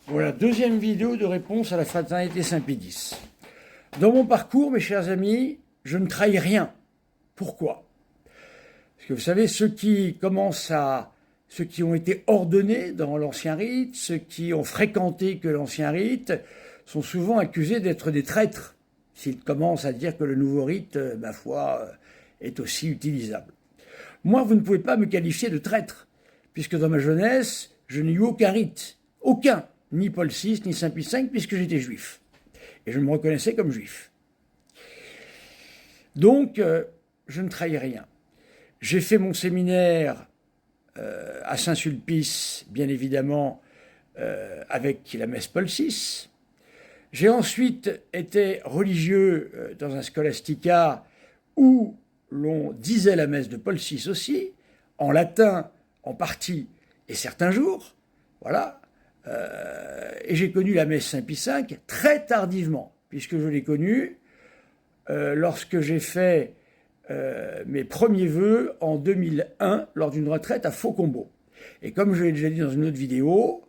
Voilà, deuxième vidéo de réponse à la fraternité Saint-Pédis. Dans mon parcours, mes chers amis, je ne trahis rien. Pourquoi? Parce que vous savez, ceux qui ont été ordonnés dans l'ancien rite, ceux qui ont fréquenté que l'ancien rite, sont souvent accusés d'être des traîtres, s'ils commencent à dire que le nouveau rite, ma foi, est aussi utilisable. Moi, vous ne pouvez pas me qualifier de traître, puisque dans ma jeunesse, je n'ai eu aucun rite. Aucun. Ni Paul VI, ni Saint Pie V, puisque j'étais juif. Et je me reconnaissais comme juif. Donc, je ne trahis rien. J'ai fait mon séminaire à Saint-Sulpice, bien évidemment, avec la messe Paul VI. J'ai ensuite été religieux dans un scolastica où l'on disait la messe de Paul VI aussi, en latin en partie et certains jours. Voilà. Et j'ai connu la messe Saint Pie V très tardivement, puisque je l'ai connue lorsque j'ai fait mes premiers vœux en 2001 lors d'une retraite à Faucombault. Et comme je l'ai déjà dit dans une autre vidéo,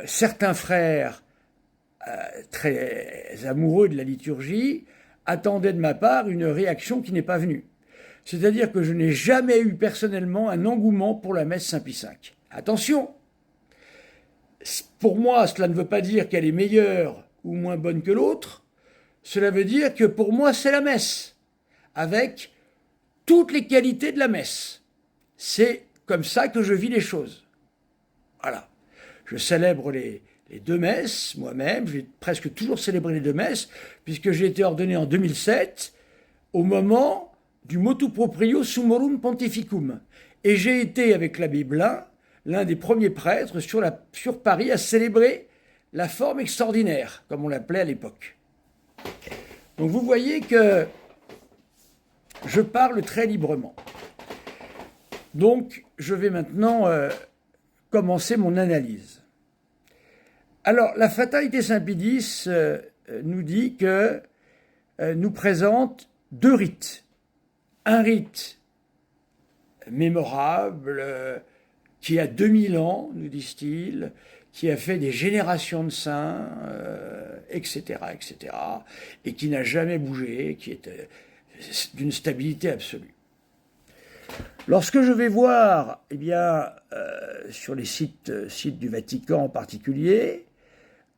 certains frères très amoureux de la liturgie attendaient de ma part une réaction qui n'est pas venue. C'est-à-dire que je n'ai jamais eu personnellement un engouement pour la messe Saint Pie V. Attention, pour moi, cela ne veut pas dire qu'elle est meilleure ou moins bonne que l'autre. Cela veut dire que pour moi, c'est la messe, avec toutes les qualités de la messe. C'est comme ça que je vis les choses. Voilà. Je célèbre les deux messes, moi-même. J'ai presque toujours célébré les deux messes, puisque j'ai été ordonné en 2007, au moment du motu proprio summorum pontificum. Et j'ai été, avec l'abbé Blin, l'un des premiers prêtres sur Paris à célébrer la forme extraordinaire, comme on l'appelait à l'époque. Donc vous voyez que je parle très librement. Donc je vais maintenant commencer mon analyse. Alors la fatalité Saint-Pédis nous dit que nous présente deux rites. Un rite mémorable, qui a 2000 ans, nous disent-ils, qui a fait des générations de saints, etc., et qui n'a jamais bougé, qui est d'une stabilité absolue. Lorsque je vais voir, sur les sites du Vatican en particulier,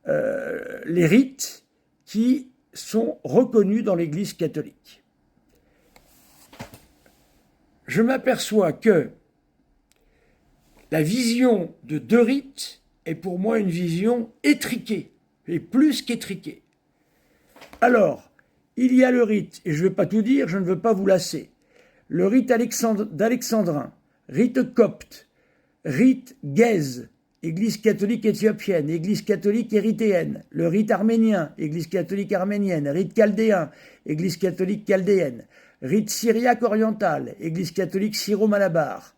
les rites qui sont reconnus dans l'Église catholique, je m'aperçois que la vision de deux rites est pour moi une vision étriquée, et plus qu'étriquée. Alors, il y a le rite, et je ne vais pas tout dire, je ne veux pas vous lasser, le rite d'Alexandrin, rite copte, rite guèze, Église catholique éthiopienne, Église catholique érythéenne, le rite arménien, Église catholique arménienne, rite chaldéen, Église catholique chaldéenne, rite syriaque oriental, Église catholique syro-malabar.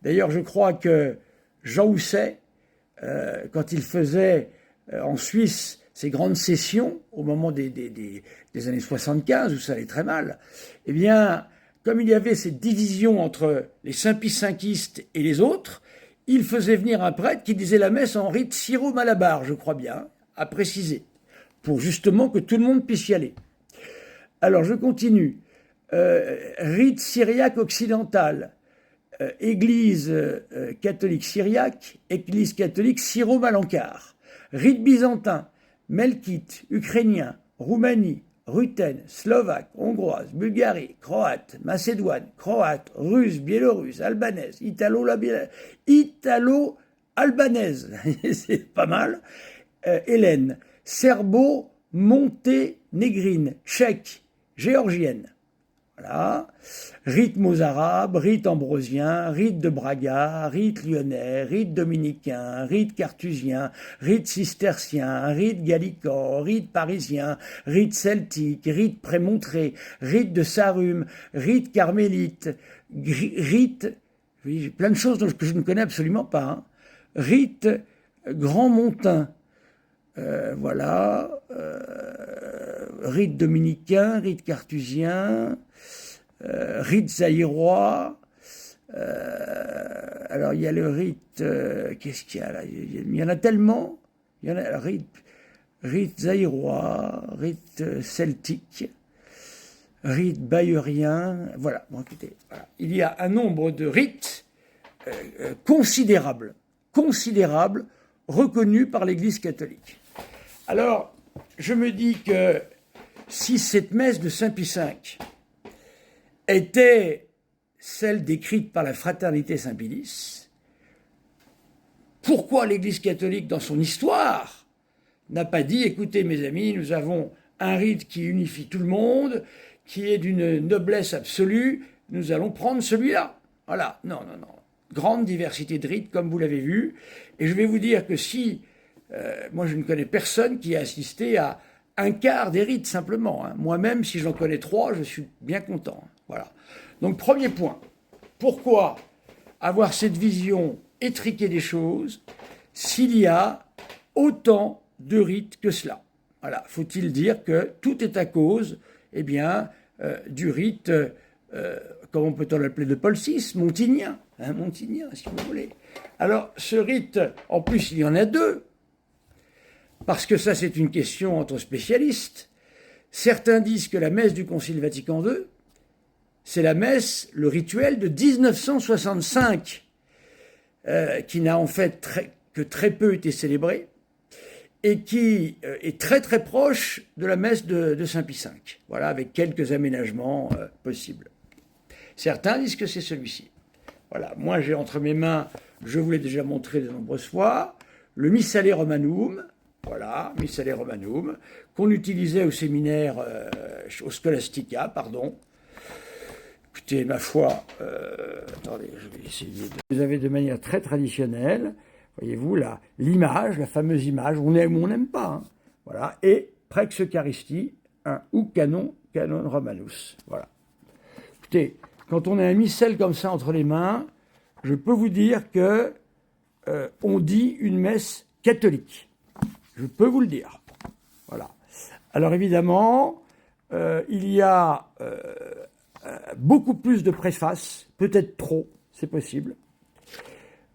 D'ailleurs, je crois que Jean Housset, quand il faisait en Suisse ces grandes sessions, au moment des années 75, où ça allait très mal, eh bien, comme il y avait cette division entre les Saint-Pie-Cinquistes et les autres, il faisait venir un prêtre qui disait la messe en rite syro-malabar, je crois bien, à préciser, pour justement que tout le monde puisse y aller. Alors, je continue. Rite syriaque occidental, Église catholique syriaque, Église catholique syro-malankar, rite byzantin, melkite, ukrainien, Roumanie, ruthène, slovaque, hongroise, Bulgarie, croate, macédoine, croate, russe, biélorusse, albanaise, italo-albanaise, c'est pas mal, hélène, serbo-monténégrine, tchèque, géorgienne. Voilà. Rite mozarabe, rite ambrosien, rite de Braga, rite lyonnais, rite dominicain, rite cartusien, rite cistercien, rite gallican, rite parisien, rite celtique, rite prémontré, rite de Sarum, rite carmélite, rite, oui, plein de choses que je ne connais absolument pas, hein. Rite grand-montain, voilà, rite dominicain, rite cartusien, rite zaïrois. Alors il y a le rite, qu'est-ce qu'il y a là? Il y en a tellement Il y en a rite zaïrois, rite celtique, rite bayérien. Voilà, bon, écoutez, voilà. Il y a un nombre de rites considérables, reconnus par l'Église catholique. Alors, je me dis que si cette messe de Saint Pie V était celle décrite par la fraternité Saint-Pie-X, pourquoi l'Église catholique, dans son histoire, n'a pas dit, écoutez mes amis, nous avons un rite qui unifie tout le monde, qui est d'une noblesse absolue, nous allons prendre celui-là. Voilà, non. Grande diversité de rites, comme vous l'avez vu, et je vais vous dire que si, moi je ne connais personne qui a assisté à un quart des rites simplement. Hein. Moi-même, si j'en connais 3, je suis bien content. Hein. Voilà. Donc, premier point. Pourquoi avoir cette vision étriquée des choses s'il y a autant de rites que cela? Voilà. Faut-il dire que tout est à cause, du rite, comment peut-on l'appeler, de Paul VI, montignien, si vous voulez. Alors, ce rite, en plus, il y en a 2. Parce que ça, c'est une question entre spécialistes. Certains disent que la messe du Concile Vatican II, c'est la messe, le rituel de 1965, qui n'a en fait que très peu été célébré, et qui est très très proche de la messe de Saint Pie V. Voilà, avec quelques aménagements possibles. Certains disent que c'est celui-ci. Voilà, moi j'ai entre mes mains, je vous l'ai déjà montré de nombreuses fois, le Missale Romanum. Voilà, Missale Romanum, qu'on utilisait au séminaire, au Scholastica, pardon. Écoutez, ma foi, attendez, je vais essayer de... Vous avez de manière très traditionnelle, voyez-vous, là, l'image, la fameuse image, on aime ou on n'aime pas, hein, voilà, et Prex Eucharistie, un ou canon Romanus, voilà. Écoutez, quand on a un missel comme ça entre les mains, je peux vous dire que on dit une messe catholique. Je peux vous le dire. Voilà. Alors évidemment, il y a beaucoup plus de préfaces, peut-être trop, c'est possible.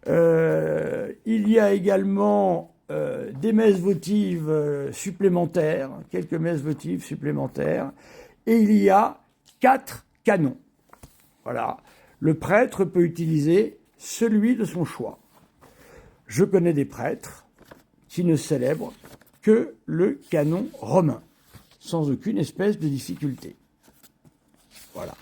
Il y a également des messes votives supplémentaires, quelques messes votives supplémentaires, et il y a 4 canons. Voilà. Le prêtre peut utiliser celui de son choix. Je connais des prêtres qui ne célèbre que le canon romain, sans aucune espèce de difficulté. Voilà.